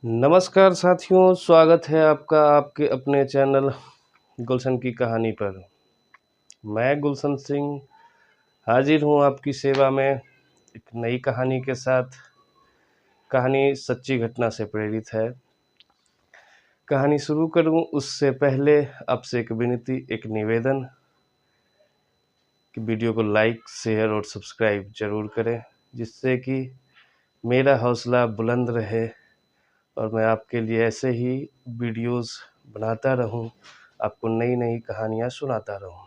नमस्कार साथियों, स्वागत है आपका आपके अपने चैनल गुलशन की कहानी पर। मैं गुलशन सिंह हाजिर हूँ आपकी सेवा में एक नई कहानी के साथ। कहानी सच्ची घटना से प्रेरित है। कहानी शुरू करूँ उससे पहले आपसे एक विनती, एक निवेदन कि वीडियो को लाइक, शेयर और सब्सक्राइब ज़रूर करें, जिससे कि मेरा हौसला बुलंद रहे और मैं आपके लिए ऐसे ही वीडियोस बनाता रहूं, आपको नई नई कहानियां सुनाता रहूं।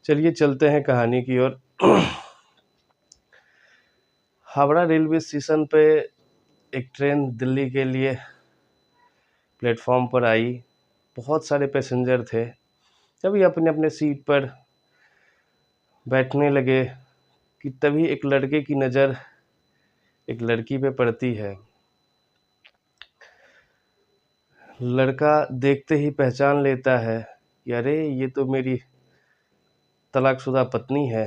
चलिए चलते हैं कहानी की ओर। हावड़ा रेलवे स्टेशन पे एक ट्रेन दिल्ली के लिए प्लेटफॉर्म पर आई। बहुत सारे पैसेंजर थे। सभी अपने अपने सीट पर बैठने लगे कि तभी एक लड़के की नज़र एक लड़की पे पड़ती है। लड़का देखते ही पहचान लेता है कि अरे ये तो मेरी तलाकशुदा पत्नी है।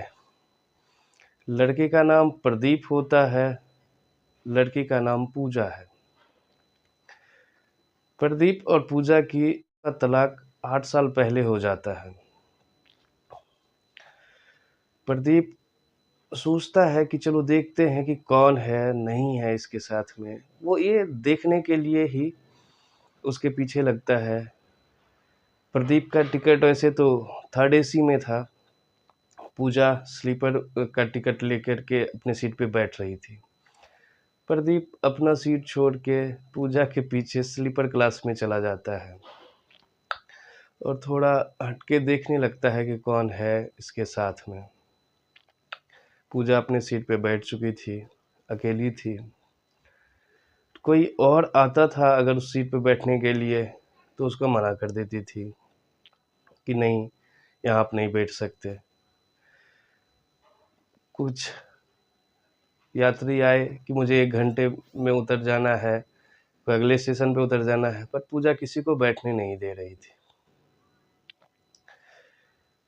लड़के का नाम प्रदीप होता है, लड़की का नाम पूजा है। प्रदीप और पूजा की तलाक 8 साल पहले हो जाता है। प्रदीप सोचता है कि चलो देखते हैं कि कौन है नहीं है इसके साथ में। वो ये देखने के लिए ही उसके पीछे लगता है। प्रदीप का टिकट वैसे तो थर्ड एसी में था। पूजा स्लीपर का टिकट लेकर के अपनी सीट पे बैठ रही थी। प्रदीप अपना सीट छोड़ के पूजा के पीछे स्लीपर क्लास में चला जाता है और थोड़ा हटके देखने लगता है कि कौन है इसके साथ में। पूजा अपने सीट पे बैठ चुकी थी, अकेली थी। कोई और आता था अगर उस सीट पे बैठने के लिए तो उसको मना कर देती थी कि नहीं, यहाँ आप नहीं बैठ सकते। कुछ यात्री आए कि मुझे 1 घंटे में उतर जाना है, अगले स्टेशन पे उतर जाना है, पर पूजा किसी को बैठने नहीं दे रही थी।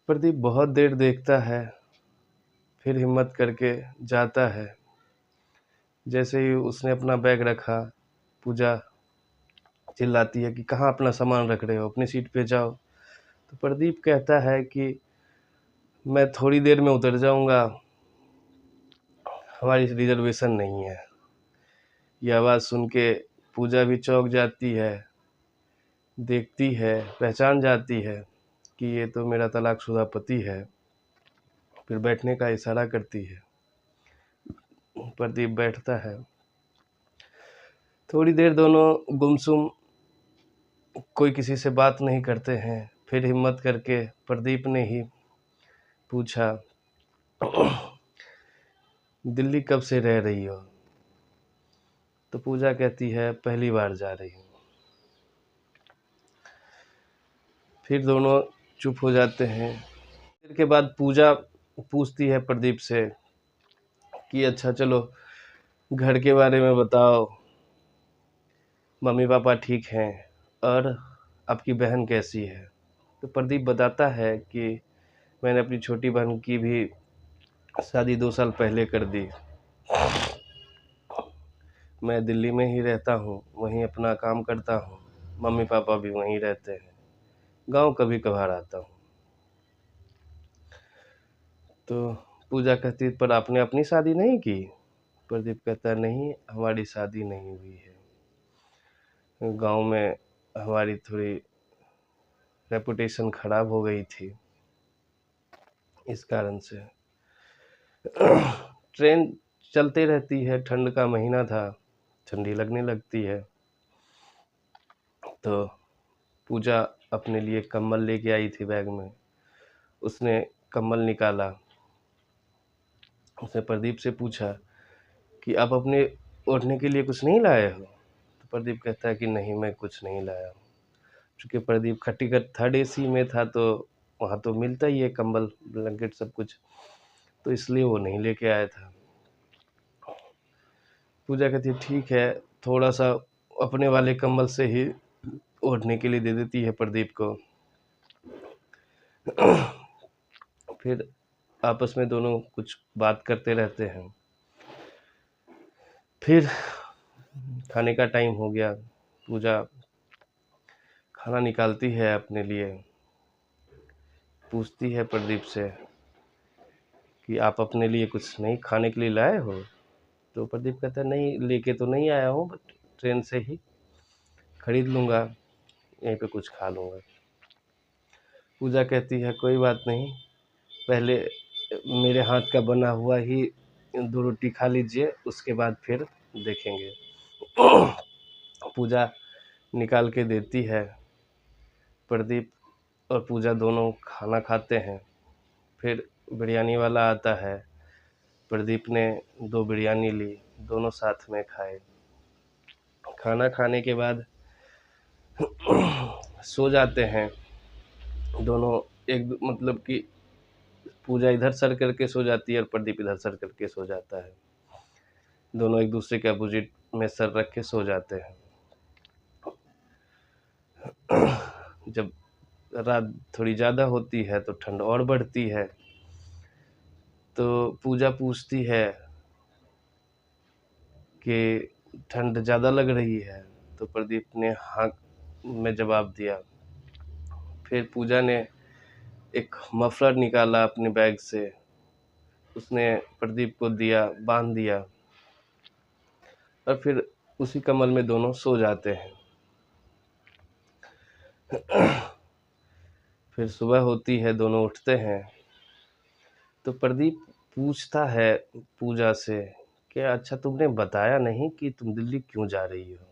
प्रदीप बहुत देर देखता है, फिर हिम्मत करके जाता है। जैसे ही उसने अपना बैग रखा, पूजा चिल्लाती है कि कहाँ अपना सामान रख रहे हो, अपनी सीट पे जाओ। तो प्रदीप कहता है कि मैं थोड़ी देर में उतर जाऊंगा, हमारी रिजर्वेशन नहीं है। ये आवाज़ सुन के पूजा भी चौंक जाती है, देखती है, पहचान जाती है कि ये तो मेरा तलाकशुदा पति है। फिर बैठने का इशारा करती है। प्रदीप बैठता है। थोड़ी देर दोनों गुमसुम, कोई किसी से बात नहीं करते हैं। फिर हिम्मत करके प्रदीप ने ही पूछा, दिल्ली कब से रह रही हो? तो पूजा कहती है पहली बार जा रही हूँ। फिर दोनों चुप हो जाते हैं। फिर के बाद पूजा पूछती है प्रदीप से कि अच्छा चलो घर के बारे में बताओ, मम्मी पापा ठीक हैं और आपकी बहन कैसी है? तो प्रदीप बताता है कि मैंने अपनी छोटी बहन की भी शादी 2 साल पहले कर दी। मैं दिल्ली में ही रहता हूँ, वहीं अपना काम करता हूँ। मम्मी पापा भी वहीं रहते हैं। गांव कभी कभार आता हूँ। तो पूजा कहती पर आपने अपनी शादी नहीं की? प्रदीप कहता नहीं, हमारी शादी नहीं हुई है। गांव में हमारी थोड़ी रेपुटेशन खराब हो गई थी, इस कारण से। ट्रेन चलते रहती है, ठंड का महीना था, ठंडी लगने लगती है। तो पूजा अपने लिए कम्बल लेके आई थी बैग में। उसने कम्बल निकाला। उसने प्रदीप से पूछा कि आप अपने ओढ़ने के लिए कुछ नहीं लाए हो? तो प्रदीप कहता है कि नहीं, मैं कुछ नहीं लाया हूँ। चूँकि प्रदीप का टिकट थर्ड एसी में था तो वहाँ तो मिलता ही है कंबल, ब्लैंकेट सब कुछ, तो इसलिए वो नहीं लेके आया था। पूजा कहती है ठीक है, थोड़ा सा अपने वाले कंबल से ही ओढ़ने के लिए दे देती है प्रदीप को। फिर आपस में दोनों कुछ बात करते रहते हैं। फिर खाने का टाइम हो गया। पूजा खाना निकालती है अपने लिए, पूछती है प्रदीप से कि आप अपने लिए कुछ नहीं खाने के लिए लाए हो? तो प्रदीप कहता है नहीं, लेके तो नहीं आया हूँ, बट ट्रेन से ही खरीद लूँगा, यहीं पे कुछ खा लूँगा। पूजा कहती है कोई बात नहीं, पहले मेरे हाथ का बना हुआ ही 2 रोटी खा लीजिए, उसके बाद फिर देखेंगे। पूजा निकाल के देती है। प्रदीप और पूजा दोनों खाना खाते हैं। फिर बिरयानी वाला आता है। प्रदीप ने 2 बिरयानी ली, दोनों साथ में खाए। खाना खाने के बाद सो जाते हैं दोनों। एक मतलब कि पूजा इधर सर करके सो जाती है और प्रदीप इधर सर करके सो जाता है। दोनों एक दूसरे के अपोजिट में सर रख के सो जाते हैं। जब रात थोड़ी ज़्यादा होती है तो ठंड और बढ़ती है। तो पूजा पूछती है कि ठंड ज़्यादा लग रही है, तो प्रदीप ने हाँ में जवाब दिया। फिर पूजा ने एक मफलर निकाला अपने बैग से, उसने प्रदीप को दिया, बांध दिया और फिर उसी कम्बल में दोनों सो जाते हैं। फिर सुबह होती है, दोनों उठते हैं तो प्रदीप पूछता है पूजा से कि अच्छा तुमने बताया नहीं कि तुम दिल्ली क्यों जा रही हो?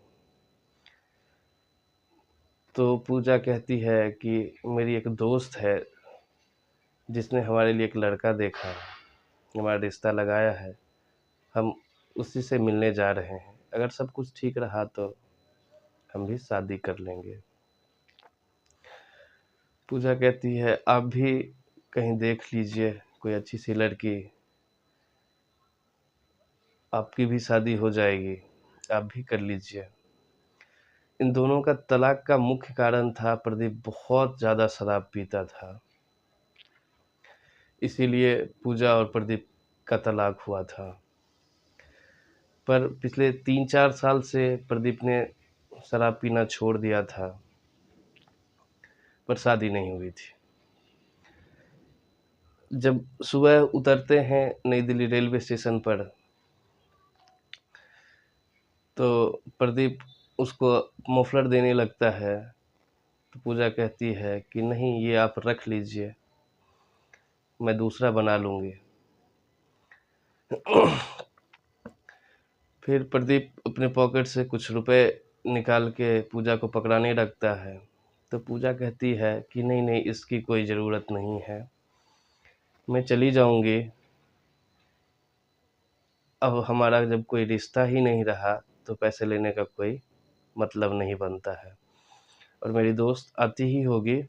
तो पूजा कहती है कि मेरी एक दोस्त है जिसने हमारे लिए एक लड़का देखा है, हमारा रिश्ता लगाया है, हम उसी से मिलने जा रहे हैं, अगर सब कुछ ठीक रहा तो हम भी शादी कर लेंगे। पूजा कहती है आप भी कहीं देख लीजिए कोई अच्छी सी लड़की, आपकी भी शादी हो जाएगी, आप भी कर लीजिए। इन दोनों का तलाक का मुख्य कारण था प्रदीप बहुत ज़्यादा शराब पीता था, इसीलिए पूजा और प्रदीप का तलाक हुआ था। पर पिछले 3-4 साल से प्रदीप ने शराब पीना छोड़ दिया था, पर शादी नहीं हुई थी। जब सुबह उतरते हैं नई दिल्ली रेलवे स्टेशन पर, तो प्रदीप उसको मफलर देने लगता है। तो पूजा कहती है कि नहीं, ये आप रख लीजिए, मैं दूसरा बना लूँगी। फिर प्रदीप अपने पॉकेट से कुछ रुपए निकाल के पूजा को पकड़ाने लगता है। तो पूजा कहती है कि नहीं नहीं, इसकी कोई ज़रूरत नहीं है, मैं चली जाऊंगी, अब हमारा जब कोई रिश्ता ही नहीं रहा तो पैसे लेने का कोई मतलब नहीं बनता है, और मेरी दोस्त आती ही होगी,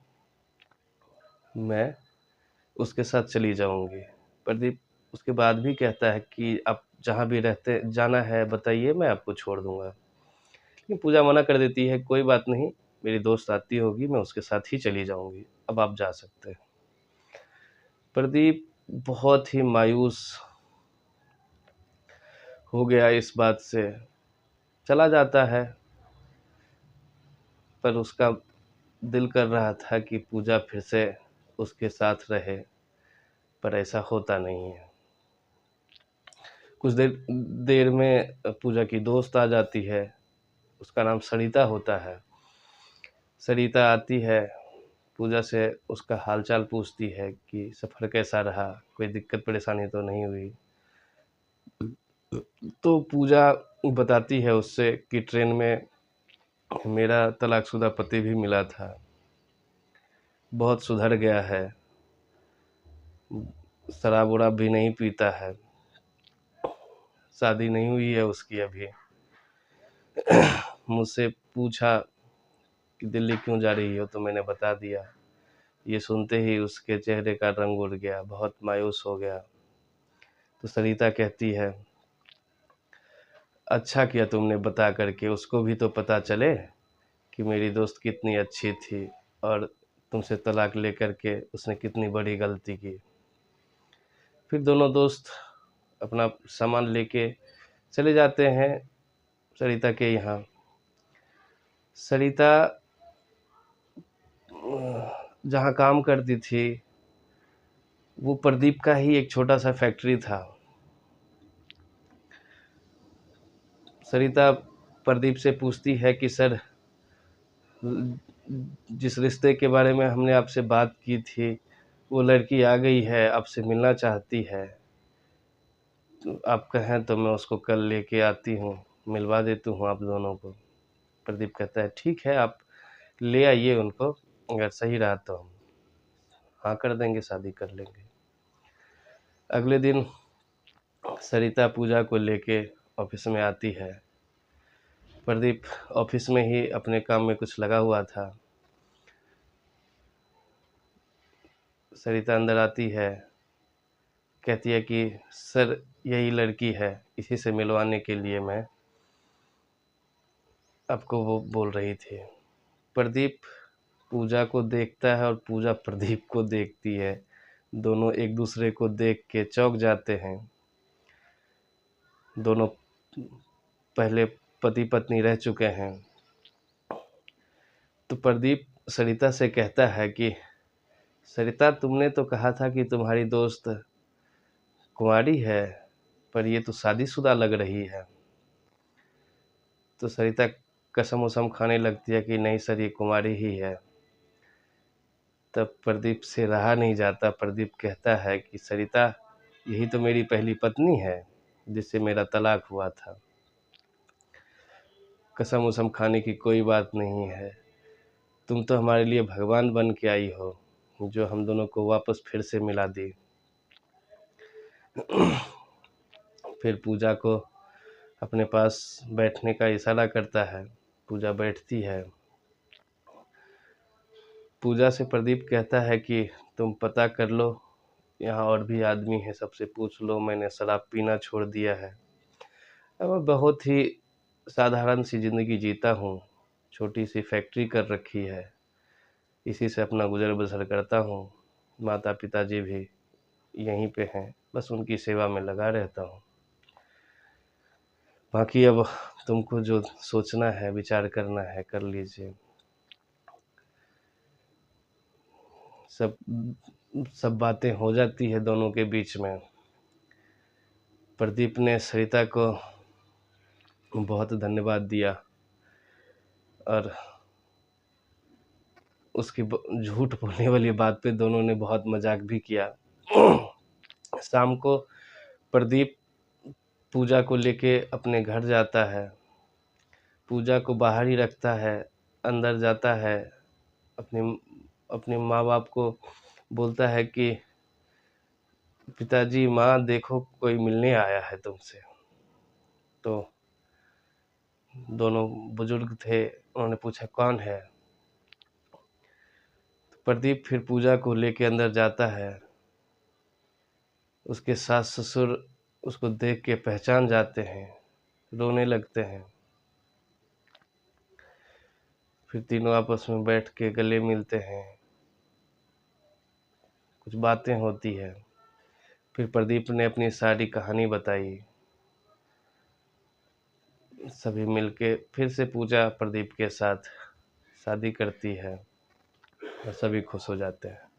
मैं उसके साथ चली जाऊंगी। प्रदीप उसके बाद भी कहता है कि आप जहाँ भी रहते जाना है बताइए, मैं आपको छोड़ दूंगा। लेकिन पूजा मना कर देती है, कोई बात नहीं, मेरी दोस्त आती होगी, मैं उसके साथ ही चली जाऊंगी, अब आप जा सकते हैं। प्रदीप बहुत ही मायूस हो गया इस बात से, चला जाता है। पर उसका दिल कर रहा था कि पूजा फिर से उसके साथ रहे, पर ऐसा होता नहीं है। कुछ देर देर में पूजा की दोस्त आ जाती है, उसका नाम सरिता होता है। सरिता आती है, पूजा से उसका हालचाल पूछती है कि सफ़र कैसा रहा, कोई दिक्कत परेशानी तो नहीं हुई। तो पूजा बताती है उससे कि ट्रेन में मेरा तलाकशुदा पति भी मिला था, बहुत सुधर गया है, शराब वराब भी नहीं पीता है, शादी नहीं हुई है उसकी अभी। मुझसे पूछा कि दिल्ली क्यों जा रही हो, तो मैंने बता दिया। ये सुनते ही उसके चेहरे का रंग उड़ गया, बहुत मायूस हो गया। तो सरिता कहती है अच्छा किया तुमने बता करके, उसको भी तो पता चले कि मेरी दोस्त कितनी अच्छी थी और तुमसे तलाक लेकर के उसने कितनी बड़ी गलती की। फिर दोनों दोस्त अपना सामान लेके चले जाते हैं। सरिता के यहाँ। सरिता जहाँ काम करती थी वो प्रदीप का ही एक छोटा सा फैक्ट्री था। सरिता प्रदीप से पूछती है कि सर, जिस रिश्ते के बारे में हमने आपसे बात की थी वो लड़की आ गई है, आपसे मिलना चाहती है, तो आप कहें तो मैं उसको कल लेके आती हूँ, मिलवा देती हूँ आप दोनों को। प्रदीप कहता है ठीक है, आप ले आइए उनको, अगर सही रहा तो हम हाँ कर देंगे, शादी कर लेंगे। अगले दिन सरिता पूजा को लेके ऑफिस में आती है। प्रदीप ऑफिस में ही अपने काम में कुछ लगा हुआ था। सरिता अंदर आती है, कहती है कि सर यही लड़की है, इसी से मिलवाने के लिए मैं आपको वो बोल रही थी। प्रदीप पूजा को देखता है और पूजा प्रदीप को देखती है। दोनों एक दूसरे को देख के चौंक जाते हैं। दोनों पहले पति पत्नी रह चुके हैं। तो प्रदीप सरिता से कहता है कि सरिता, तुमने तो कहा था कि तुम्हारी दोस्त कुंवारी है, पर ये तो शादीशुदा लग रही है। तो सरिता कसम उसम खाने लगती है कि नहीं सर, ये कुंवारी ही है। तब प्रदीप से रहा नहीं जाता। प्रदीप कहता है कि सरिता, यही तो मेरी पहली पत्नी है जिससे मेरा तलाक हुआ था। कसम उसम खाने की कोई बात नहीं है, तुम तो हमारे लिए भगवान बन के आई हो, जो हम दोनों को वापस फिर से मिला दी। फिर पूजा को अपने पास बैठने का इशारा करता है। पूजा बैठती है। पूजा से प्रदीप कहता है कि तुम पता कर लो, यहाँ और भी आदमी है, सबसे पूछ लो, मैंने शराब पीना छोड़ दिया है। अब मैं बहुत ही साधारण सी ज़िंदगी जीता हूँ, छोटी सी फैक्ट्री कर रखी है, इसी से अपना गुजर बसर करता हूँ। माता पिताजी भी यहीं पे हैं, बस उनकी सेवा में लगा रहता हूँ। बाकी अब तुमको जो सोचना है, विचार करना है, कर लीजिए। सब सब बातें हो जाती है दोनों के बीच में। प्रदीप ने सरिता को बहुत धन्यवाद दिया और उसकी झूठ बोलने वाली बात पे दोनों ने बहुत मजाक भी किया। शाम को प्रदीप पूजा को लेके अपने घर जाता है। पूजा को बाहर ही रखता है, अंदर जाता है, अपने अपने माँ बाप को बोलता है कि पिताजी, माँ देखो कोई मिलने आया है तुमसे। तो दोनों बुजुर्ग थे, उन्होंने पूछा कौन है। तो प्रदीप फिर पूजा को लेके अंदर जाता है। उसके सास ससुर उसको देख के पहचान जाते हैं, रोने लगते हैं। फिर तीनों आपस में बैठ के गले मिलते हैं, कुछ बातें होती है। फिर प्रदीप ने अपनी सारी कहानी बताई। सभी मिलके फिर से पूजा प्रदीप के साथ शादी करती है और सभी खुश हो जाते हैं।